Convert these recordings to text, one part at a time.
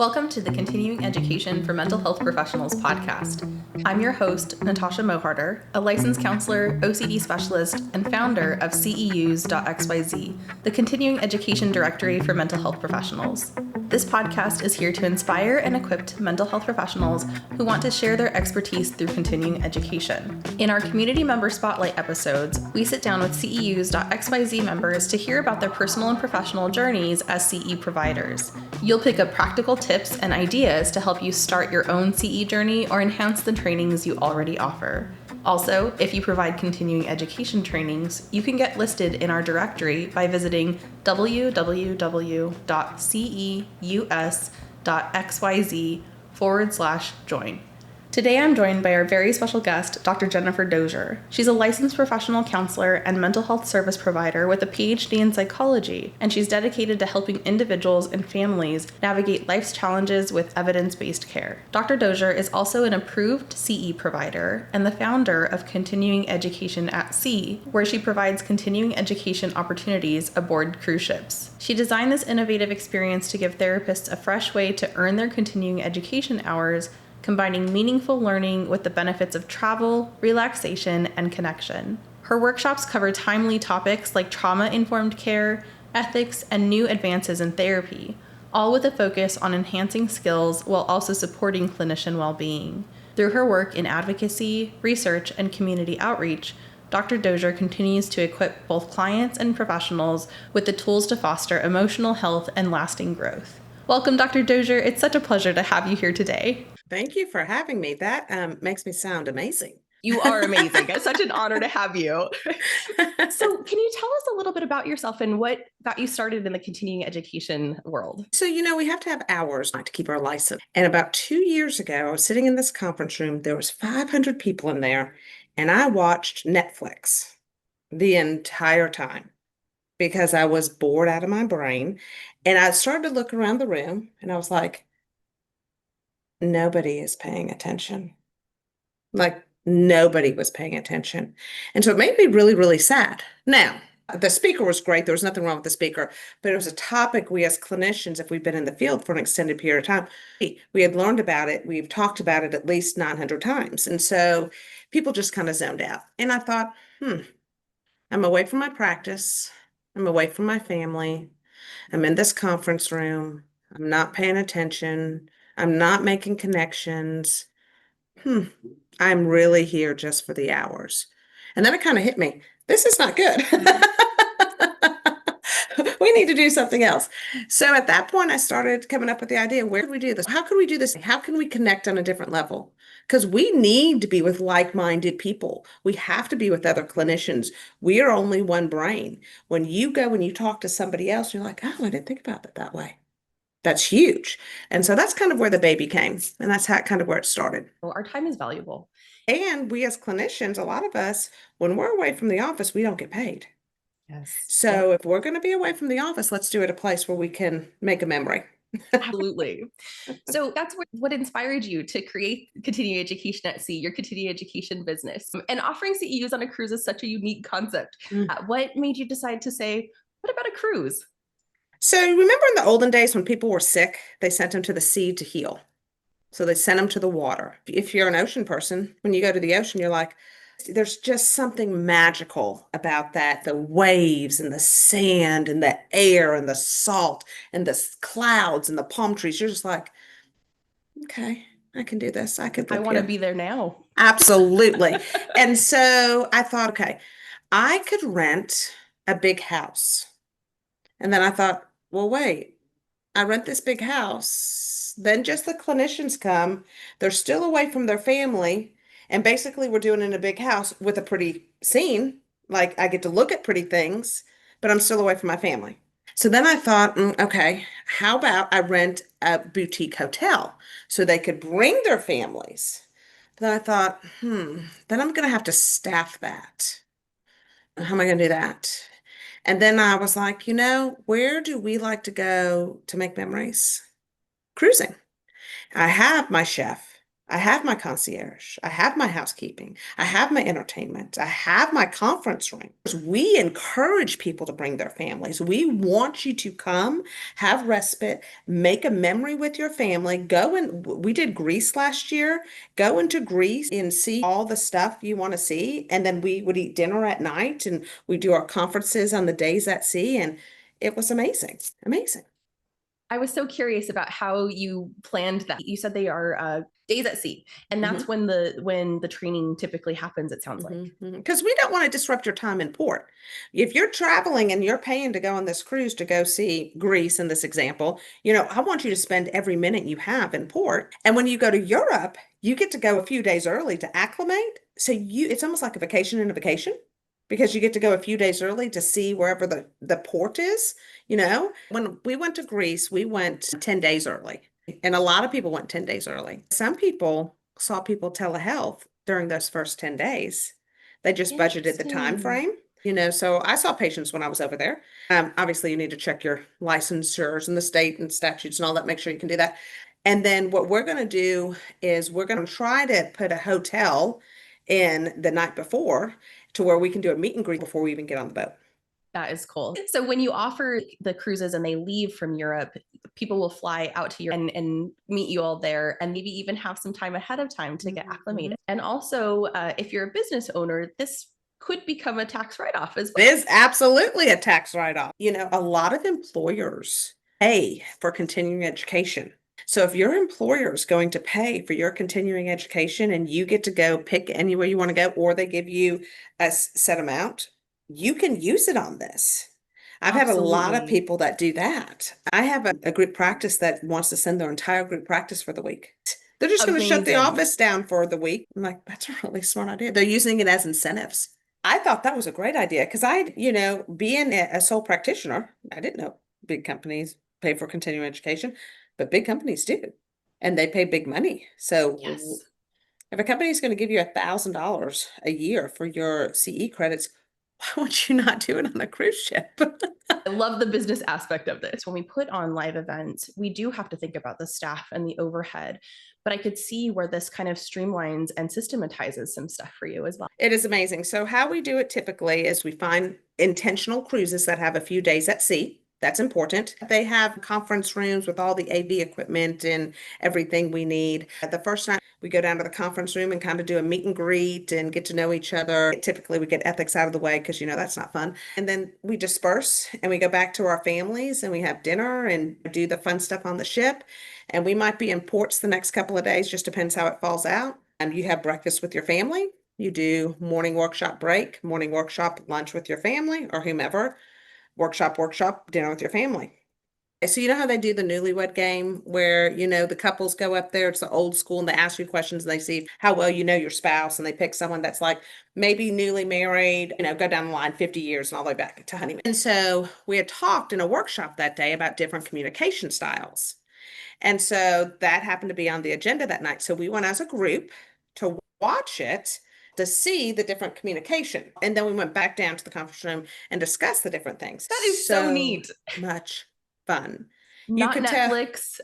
Welcome to the Continuing Education for Mental Health Professionals podcast. I'm your host, NATASHA MOHARTER, a licensed counselor, OCD specialist, and founder of CEUs.xyz, the Continuing Education Directory for Mental Health Professionals. This podcast is here to inspire and equip mental health professionals who want to share their expertise through continuing education. In our community member spotlight episodes, we sit down with CEUs.xyz members to hear about their personal and professional journeys as CE providers. You'll pick up practical tips and ideas to help you start your own CE journey or enhance the trainings you already offer. Also, if you provide continuing education trainings, you can get listed in our directory by visiting www.ceus.xyz/join. Today I'm joined by our very special guest, Dr. Jennifer Dozier. She's a licensed professional counselor and mental health service provider with a PhD in psychology, and she's dedicated to helping individuals and families navigate life's challenges with evidence-based care. Dr. Dozier is also an approved CE provider and the founder of Continuing Education at Sea, where she provides continuing education opportunities aboard cruise ships. She designed this innovative experience to give therapists a fresh way to earn their continuing education hours, combining meaningful learning with the benefits of travel, relaxation, and connection. Her workshops cover timely topics like trauma-informed care, ethics, and new advances in therapy, all with a focus on enhancing skills while also supporting clinician well-being. Through her work in advocacy, research, and community outreach, Dr. Dozier continues to equip both clients and professionals with the tools to foster emotional health and lasting growth. Welcome, Dr. Dozier. It's such a pleasure to have you here today. Thank you for having me. That makes me sound amazing. You are amazing. It's such an honor to have you. So can you tell us a little bit about yourself and what got you started in the continuing education world? So, we have to have hours to keep our license. And about 2 years ago, I was sitting in this conference room. There was 500 people in there, and I watched Netflix the entire time because I was bored out of my brain. And I started to look around the room, and I was like, nobody is paying attention. Like nobody was paying attention. And so it made me really, really sad. Now, the speaker was great. There was nothing wrong with the speaker, but it was a topic we as clinicians, if we've been in the field for an extended period of time, we had learned about it. We've talked about it at least 900 times. And so people just kind of zoned out. And I thought, I'm away from my practice. I'm away from my family. I'm in this conference room. I'm not paying attention. I'm not making connections. I'm really here just for the hours. And then it kind of hit me. This is not good. We need to do something else. So at that point, I started coming up with the idea, where could we do this? How can we do this? How can we connect on a different level? Because we need to be with like-minded people. We have to be with other clinicians. We are only one brain. When you go and you talk to somebody else, you're like, oh, I didn't think about it that way. That's huge. And so that's kind of where the baby came. And that's kind of where it started. Well, our time is valuable. And we as clinicians, a lot of us, when we're away from the office, we don't get paid. Yes. So if we're going to be away from the office, let's do it at a place where we can make a memory. Absolutely. So that's what inspired you to create Continuing Education at Sea, your continuing education business. And offering CEUs on a cruise is such a unique concept. What made you decide to say, what about a cruise? So remember in the olden days when people were sick, they sent them to the sea to heal. So they sent them to the water. If you're an ocean person, when you go to the ocean, you're like, there's just something magical about that. The waves and the sand and the air and the salt and the clouds and the palm trees. You're just like, okay, I can do this. I want to be there now. Absolutely. And so I thought, okay, I could rent a big house. And then I thought, well, wait, I rent this big house. Then just the clinicians come. They're still away from their family. And basically, we're doing it in a big house with a pretty scene. Like I get to look at pretty things, but I'm still away from my family. So then I thought, okay, how about I rent a boutique hotel so they could bring their families? Then I thought, then I'm going to have to staff that. How am I going to do that? And then I was like, where do we like to go to make memories? Cruising. I have my chef. I have my concierge. I have my housekeeping. I have my entertainment. I have my conference room. We encourage people to bring their families. We want you to come, have respite, make a memory with your family. Go and we did Greece last year. Go into Greece and see all the stuff you want to see. And then we would eat dinner at night and we do our conferences on the days at sea. And it was amazing. Amazing. I was so curious about how you planned that. You said they are days at sea, and that's when the training typically happens, it sounds like. Because we don't want to disrupt your time in port. If you're traveling and you're paying to go on this cruise to go see Greece in this example, I want you to spend every minute you have in port. And when you go to Europe, you get to go a few days early to acclimate. So it's almost like a vacation in a vacation because you get to go a few days early to see wherever the port is. When we went to Greece, we went 10 days early. And a lot of people went 10 days early. Some people saw people telehealth during those first 10 days. They just budgeted the time frame. So I saw patients when I was over there. Obviously, you need to check your licensures and the state and statutes and all that, make sure you can do that. And then what we're going to do is we're going to try to put a hotel in the night before to where we can do a meet and greet before we even get on the boat. That is cool. So when you offer the cruises and they leave from Europe, people will fly out to Europe and meet you all there and maybe even have some time ahead of time to get acclimated. And also, if you're a business owner, this could become a tax write-off as well. It is absolutely a tax write-off. A lot of employers pay for continuing education. So if your employer is going to pay for your continuing education and you get to go pick anywhere you want to go, or they give you a set amount, you can use it on this. I've had a lot of people that do that. I have a group practice that wants to send their entire group practice for the week. They're just going to shut the office down for the week. I'm like, that's a really smart idea. They're using it as incentives. I thought that was a great idea because being a sole practitioner, I didn't know big companies pay for continuing education, but big companies do, and they pay big money. So if a company is going to give you $1,000 a year for your CE credits, why would you not do it on a cruise ship? I love the business aspect of this. When we put on live events, we do have to think about the staff and the overhead, but I could see where this kind of streamlines and systematizes some stuff for you as well. It is amazing. So how we do it typically is we find intentional cruises that have a few days at sea. That's important. They have conference rooms with all the AV equipment and everything we need. The first night we go down to the conference room and kind of do a meet and greet and get to know each other. Typically we get ethics out of the way because that's not fun. And then we disperse and we go back to our families and we have dinner and do the fun stuff on the ship. And we might be in ports the next couple of days, just depends how it falls out. You have breakfast with your family. You do morning workshop break, morning workshop lunch with your family or whomever. Workshop, dinner with your family. So you know how they do the newlywed game where, the couples go up there, it's the old school, and they ask you questions and they see how well you know your spouse, and they pick someone that's like maybe newly married, go down the line 50 years and all the way back to honeymoon. And so we had talked in a workshop that day about different communication styles. And so that happened to be on the agenda that night. So we went as a group to watch it to see the different communication. And then we went back down to the conference room and discussed the different things. That is so neat. Much fun. Not Netflix.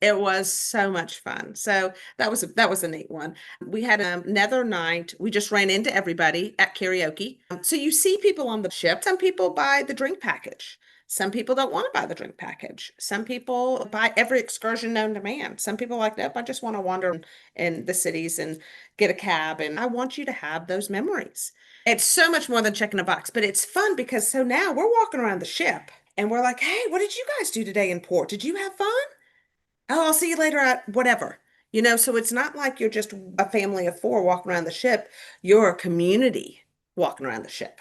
It was so much fun. So that was a neat one. We had another night. We just ran into everybody at karaoke. So you see people on the ship. Some people buy the drink package. Some people don't want to buy the drink package. Some people buy every excursion known to man. Some people are like, nope, I just want to wander in the cities and get a cab. And I want you to have those memories. It's so much more than checking a box, but it's fun because so now we're walking around the ship and we're like, hey, what did you guys do today in port? Did you have fun? Oh, I'll see you later at whatever. So it's not like you're just a family of 4 walking around the ship. You're a community walking around the ship.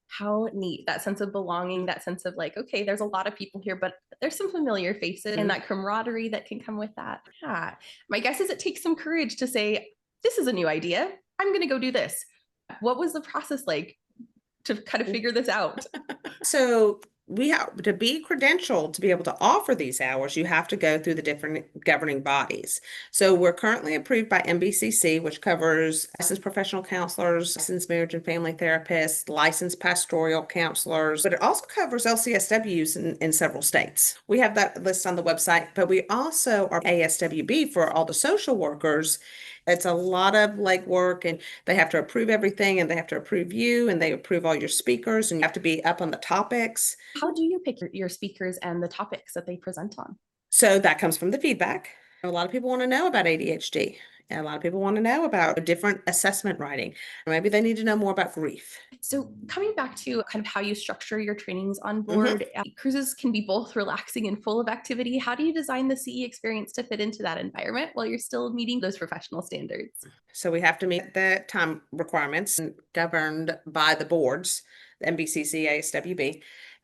How neat. That sense of belonging, that sense of like, okay, there's a lot of people here, but there's some familiar faces and that camaraderie that can come with that. Yeah. My guess is it takes some courage to say, this is a new idea. I'm going to go do this. What was the process like to kind of figure this out? So we have to be credentialed to be able to offer these hours, you have to go through the different governing bodies. So we're currently approved by MBCC, which covers licensed professional counselors, licensed marriage and family therapists, licensed pastoral counselors, but it also covers LCSWs in several states. We have that list on the website, but we also are ASWB for all the social workers. It's a lot of legwork, and they have to approve everything, and they have to approve you, and they approve all your speakers, and you have to be up on the topics. How do you pick your speakers and the topics that they present on? So that comes from the feedback. A lot of people want to know about ADHD. And a lot of people want to know about different assessment writing. Maybe they need to know more about grief. So coming back to kind of how you structure your trainings on Mm-hmm. board, cruises can be both relaxing and full of activity. How do you design the CE experience to fit into that environment while you're still meeting those professional standards? So we have to meet the time requirements governed by the boards, the MBCC, ASWB.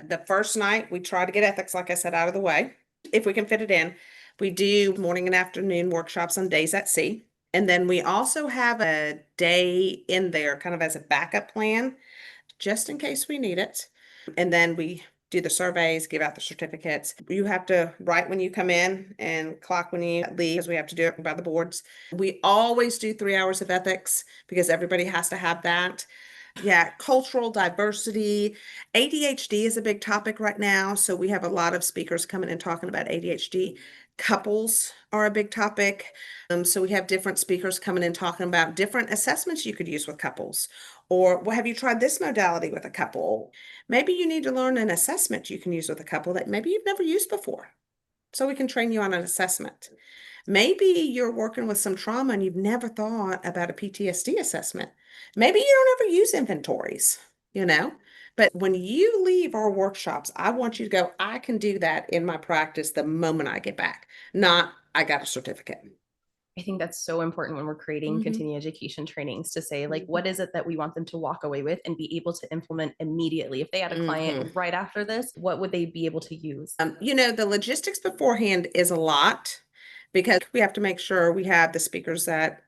The first night, we try to get ethics, like I said, out of the way. If we can fit it in, we do morning and afternoon workshops on days at sea. And then we also have a day in there kind of as a backup plan, just in case we need it. And then we do the surveys, give out the certificates. You have to write when you come in and clock when you leave, because we have to do it by the boards. We always do 3 hours of ethics because everybody has to have that. Yeah, cultural diversity. ADHD is a big topic right now. So we have a lot of speakers coming and talking about ADHD. Couples are a big topic. So we have different speakers coming in talking about different assessments you could use with couples. Or, well, have you tried this modality with a couple? Maybe you need to learn an assessment you can use with a couple that maybe you've never used before. So we can train you on an assessment. Maybe you're working with some trauma and you've never thought about a PTSD assessment. Maybe you don't ever use inventories, you know? But when you leave our workshops, I want you to go, I can do that in my practice the moment I get back, not I got a certificate. I think that's so important when we're creating Mhm. continuing education trainings to say, like, what is it that we want them to walk away with and be able to implement immediately? If they had a client right after this, what would they be able to use? The logistics beforehand is a lot because we have to make sure we have the speakers that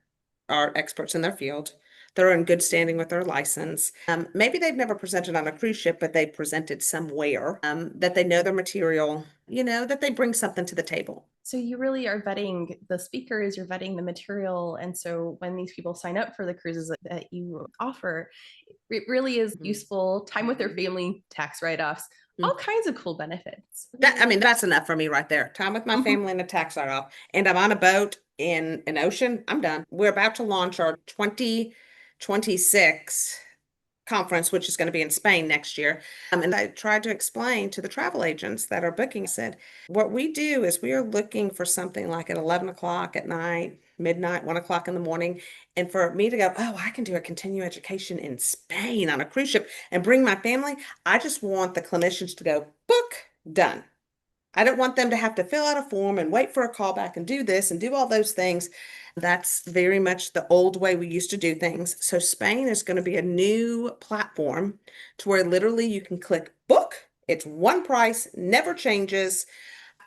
are experts in their field. They're in good standing with their license. Maybe they've never presented on a cruise ship, but they presented somewhere, that they know their material, that they bring something to the table. So you really are vetting the speakers, you're vetting the material. And so when these people sign up for the cruises that you offer, it really is useful time with their family, tax write-offs, all kinds of cool benefits. That's enough for me right there. Time with my family and a tax write-off. And I'm on a boat in an ocean. I'm done. We're about to launch our 2026 conference, which is going to be in Spain next year. And I tried to explain to the travel agents that are booking, said, what we do is we are looking for something like at 11 o'clock at night, midnight, 1 o'clock in the morning. And for me to go, oh, I can do a continuing education in Spain on a cruise ship and bring my family. I just want the clinicians to go, book, done. I don't want them to have to fill out a form and wait for a callback and do this and do all those things. That's very much the old way we used to do things. So Spain is going to be a new platform to where literally you can click book. It's one price, never changes,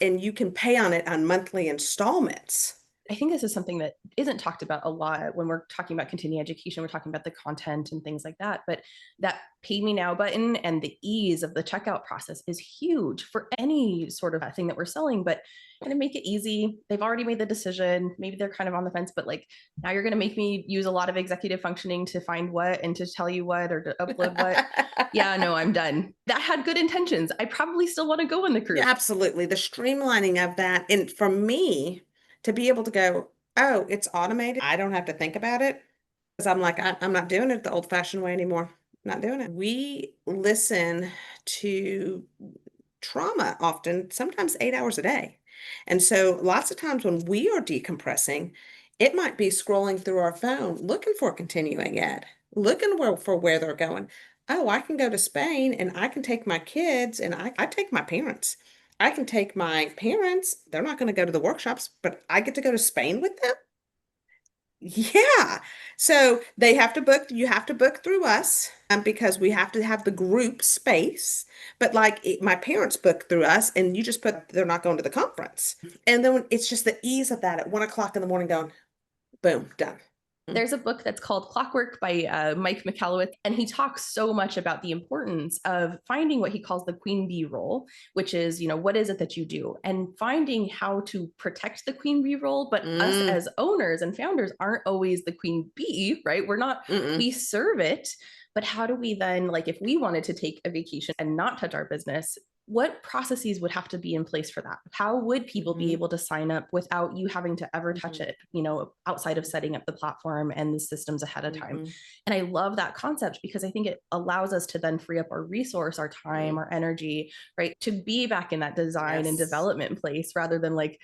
and you can pay on it on monthly installments. I think this is something that isn't talked about a lot when we're talking about continuing education. We're talking about the content and things like that. But that pay me now button and the ease of the checkout process is huge for any sort of thing that we're selling. But going to make it easy. They've already made the decision. Maybe they're kind of on the fence, but like now you're going to make me use a lot of executive functioning to find what and to tell you what or to upload what. Yeah, no, I'm done. That had good intentions. I probably still want to go on the cruise. Yeah, absolutely. The streamlining of that. And for me, to be able to go, oh, it's automated. I don't have to think about it. Because I'm like, I'm not doing it the old fashioned way anymore. Not doing it. We listen to trauma often, sometimes 8 hours a day. And so lots of times when we are decompressing, it might be scrolling through our phone, looking for continuing ed, looking for where they're going. Oh, I can go to Spain and I can take my kids and I take my parents. I can take my parents. They're not going to go to the workshops, but I get to go to Spain with them. Yeah. So they have to book, you have to book through us, because we have to have the group space. But like my parents book through us and you just put, they're not going to the conference. And then it's just the ease of that at 1 o'clock in the morning going, boom, done. There's a book that's called Clockwork by Mike McAllowitz, and he talks so much about the importance of finding what he calls the queen bee role, which is, what is it that you do, and finding how to protect the queen bee role. But us as owners and founders aren't always the queen bee, right? We're not, we serve it. But how do we then, like, if we wanted to take a vacation and not touch our business, what processes would have to be in place for that? How would people be able to sign up without you having to ever touch it, outside of setting up the platform and the systems ahead of time? And I love that concept because I think it allows us to then free up our resource, our time, our energy, right? To be back in that design and development place rather than like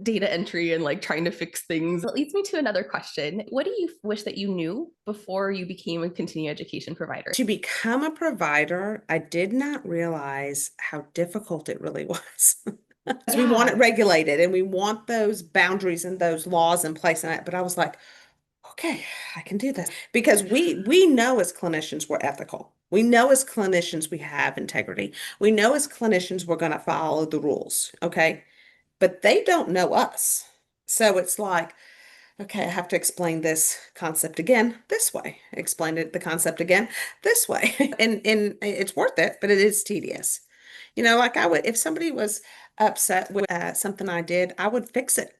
data entry and like trying to fix things. It leads me to another question. What do you wish that you knew before you became a continuing education provider? To become a provider, I did not realize how difficult it really was. We want it regulated and we want those boundaries and those laws in place. But I was like, okay, I can do this because we know as clinicians we're ethical. We know as clinicians we have integrity. We know as clinicians we're going to follow the rules. Okay. But they don't know us. So it's like, okay, I have to explain this concept again this way. Explain the concept again this way. And it's worth it, but it is tedious. Like I would, if somebody was upset with something I did, I would fix it,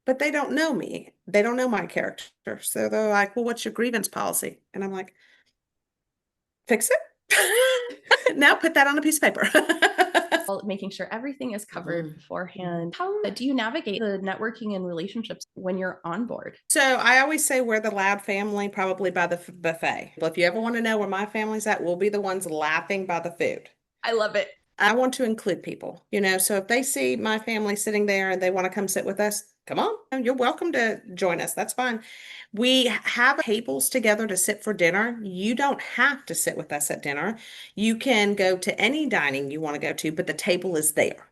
but they don't know me. They don't know my character. So they're like, well, what's your grievance policy? And I'm like, fix it. Now put that on a piece of paper. Making sure everything is covered beforehand. How do you navigate the networking and relationships when you're on board? So I always say we're the loud family, probably by the buffet. If you ever want to know where my family's at, we'll be the ones laughing by the food. I love it. I want to include people, so if they see my family sitting there and they want to come sit with us, come on, you're welcome to join us. That's fine. We have tables together to sit for dinner. You don't have to sit with us at dinner. You can go to any dining you want to go to, but the table is there.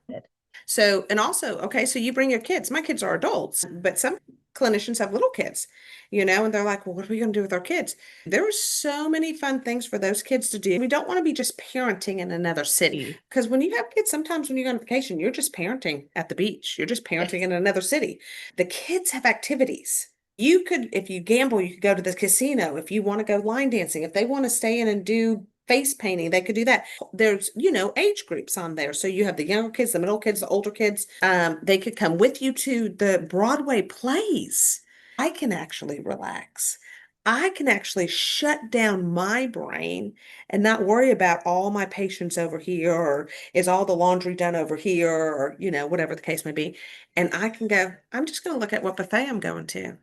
So, and also, okay, so you bring your kids. My kids are adults, but some clinicians have little kids, and they're like, well, what are we going to do with our kids? There are so many fun things for those kids to do. We don't want to be just parenting in another city because when you have kids, sometimes when you go on vacation, you're just parenting at the beach. You're just parenting in another city. The kids have activities. You could, if you gamble, you could go to the casino. If you want to go line dancing, if they want to stay in and do face painting, they could do that. There's, age groups on there. So you have the younger kids, the middle kids, the older kids. They could come with you to the Broadway plays. I can actually relax. I can actually shut down my brain and not worry about all my patients over here or is all the laundry done over here or, whatever the case may be. And I can go, I'm just going to look at what buffet I'm going to.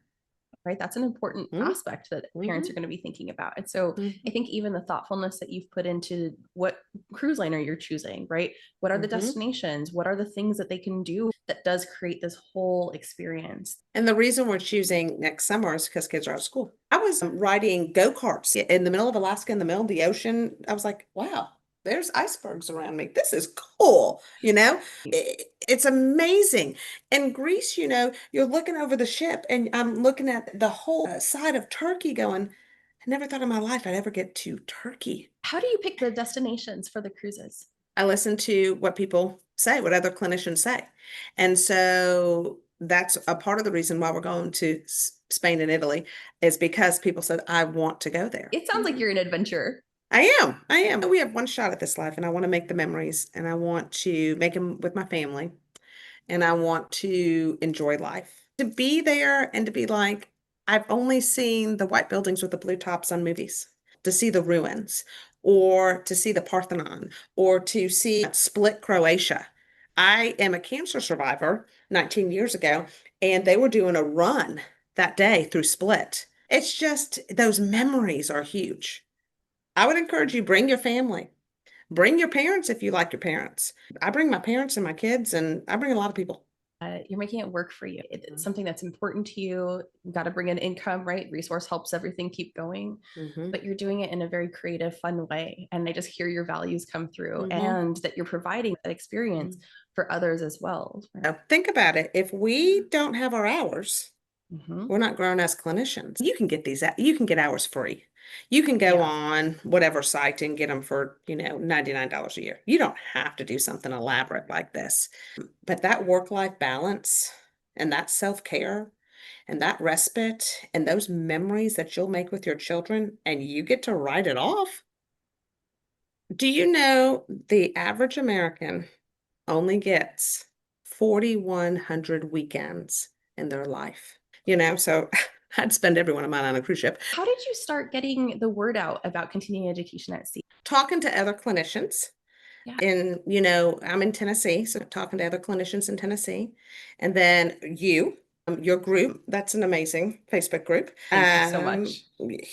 Right. That's an important aspect that parents are going to be thinking about. And so I think even the thoughtfulness that you've put into what cruise liner you're choosing, right? What are the destinations? What are the things that they can do that does create this whole experience? And the reason we're choosing next summer is because kids are out of school. I was riding go-karts in the middle of Alaska, in the middle of the ocean. I was like, wow, there's icebergs around me. This is cool. It's amazing. In Greece, you're looking over the ship and I'm looking at the whole side of Turkey going, I never thought in my life I'd ever get to Turkey. How do you pick the destinations for the cruises? I listen to what people say, what other clinicians say. And so that's a part of the reason why we're going to Spain and Italy is because people said, I want to go there. It sounds like you're an adventurer. I am. We have one shot at this life and I want to make the memories and I want to make them with my family and I want to enjoy life. To be there and to be like, I've only seen the white buildings with the blue tops on movies, to see the ruins or to see the Parthenon or to see Split, Croatia. I am a cancer survivor 19 years ago and they were doing a run that day through Split. It's just those memories are huge. I would encourage you, bring your family. Bring your parents if you like your parents. I bring my parents and my kids, and I bring a lot of people. You're making it work for you. It's something that's important to you. You got to bring in income, right? Resource helps everything keep going, but you're doing it in a very creative, fun way. And I just hear your values come through and that you're providing that experience for others as well. Now, think about it. If we don't have our hours, we're not growing as clinicians. You can get hours free. You can go on whatever site and get them for, $99 a year. You don't have to do something elaborate like this. But that work-life balance and that self-care, and that respite and those memories that you'll make with your children, and you get to write it off. Do you know the average American only gets 4,100 weekends in their life? So I'd spend every one of mine on a cruise ship. How did you start getting the word out about continuing education at sea? Talking to other clinicians. Yeah. And, I'm in Tennessee, so talking to other clinicians in Tennessee. And then your group, that's an amazing Facebook group. Thank you so much.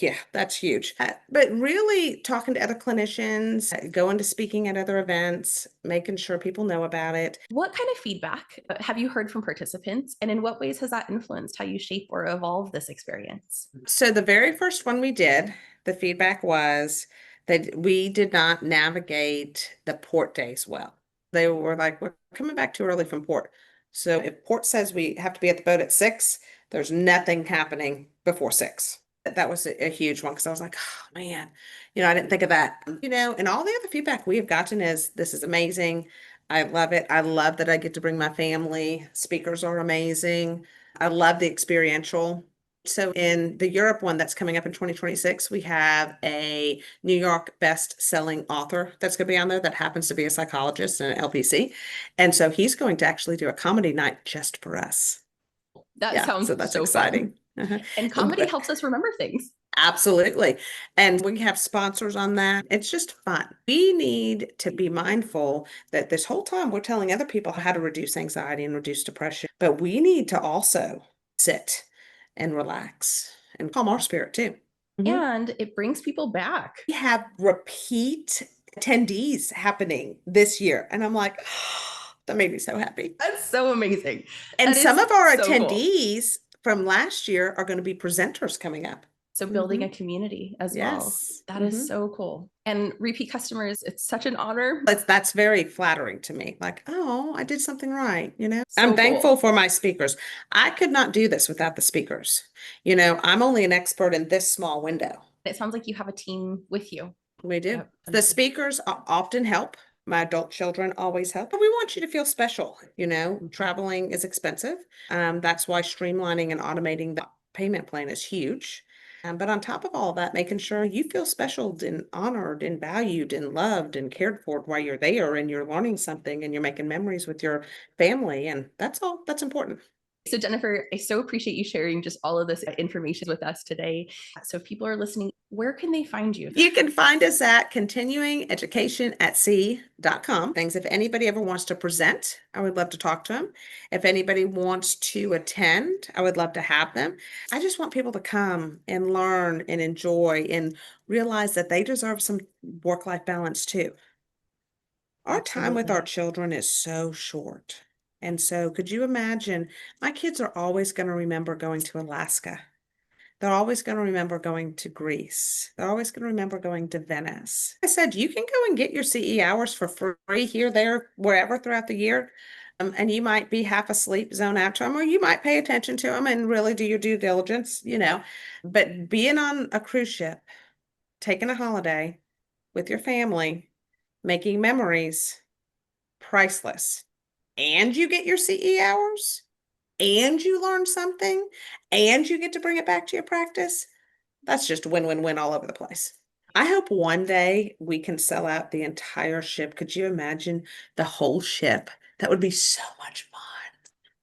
Yeah, that's huge. But really talking to other clinicians, going to speaking at other events, making sure people know about it. What kind of feedback have you heard from participants, and in what ways has that influenced how you shape or evolve this experience? So the very first one we did, the feedback was that we did not navigate the port days well. They were like, we're coming back too early from port. So if port says we have to be at the boat at 6, there's nothing happening before 6. That was a huge one because I was like, oh man, I didn't think of that. And all the other feedback we have gotten is this is amazing. I love it. I love that I get to bring my family. Speakers are amazing. I love the experiential. So in the Europe one that's coming up in 2026, we have a New York best-selling author that's going to be on there that happens to be a psychologist and an LPC. And so he's going to actually do a comedy night just for us. That sounds so that's so exciting. And comedy helps us remember things. Absolutely. And we have sponsors on that. It's just fun. We need to be mindful that this whole time we're telling other people how to reduce anxiety and reduce depression, but we need to also sit and relax and calm our spirit too. And it brings people back. We have repeat attendees happening this year. And I'm like, that made me so happy. That's so amazing. And some of our attendees from last year are going to be presenters coming up. So building a community as well. That is so cool. And repeat customers, it's such an honor. That's very flattering to me. Like, oh, I did something right, So I'm thankful for my speakers. I could not do this without the speakers. I'm only an expert in this small window. It sounds like you have a team with you. We do. Yep. The speakers often help. My adult children always help, but we want you to feel special. Traveling is expensive. That's why streamlining and automating the payment plan is huge. But on top of all that, making sure you feel special and honored and valued and loved and cared for while you're there and you're learning something and you're making memories with your family. And that's important. So Jennifer, I so appreciate you sharing just all of this information with us today. So if people are listening, where can they find you? You can find us at continuingeducationatsea.com. Things, if anybody ever wants to present, I would love to talk to them. If anybody wants to attend, I would love to have them. I just want people to come and learn and enjoy and realize that they deserve some work-life balance too. Our time with our children is so short. And so could you imagine, my kids are always going to remember going to Alaska. They're always going to remember going to Greece. They're always going to remember going to Venice. I said, you can go and get your CE hours for free here, there, wherever throughout the year. And you might be half asleep, zone out to them, or you might pay attention to them and really do your due diligence, But being on a cruise ship, taking a holiday with your family, making memories, priceless. And you get your CE hours, and you learn something, and you get to bring it back to your practice. That's just win-win-win all over the place. I hope one day we can sell out the entire ship. Could you imagine the whole ship? That would be so much fun.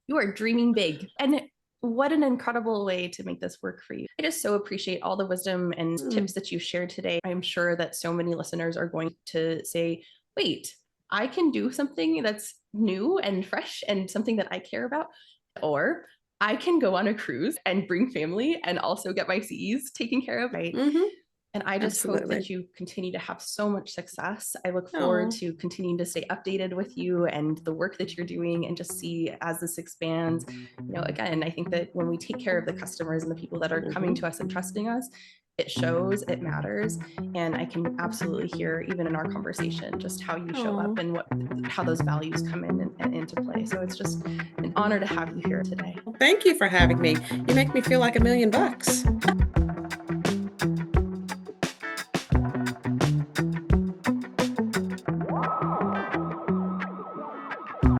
You are dreaming big. And what an incredible way to make this work for you. I just so appreciate all the wisdom and tips that you shared today. I'm sure that so many listeners are going to say, wait, I can do something that's new and fresh and something that I care about, or I can go on a cruise and bring family and also get my CEs taken care of. Right. And I just hope that you continue to have so much success. I look forward to continuing to stay updated with you and the work that you're doing, and just see as this expands. Again, I think that when we take care of the customers and the people that are coming to us and trusting us, it shows, it matters. And I can absolutely hear, even in our conversation, just how you show up and how those values come in and into play. So it's just an honor to have you here today. Thank you for having me. You make me feel like $1 million.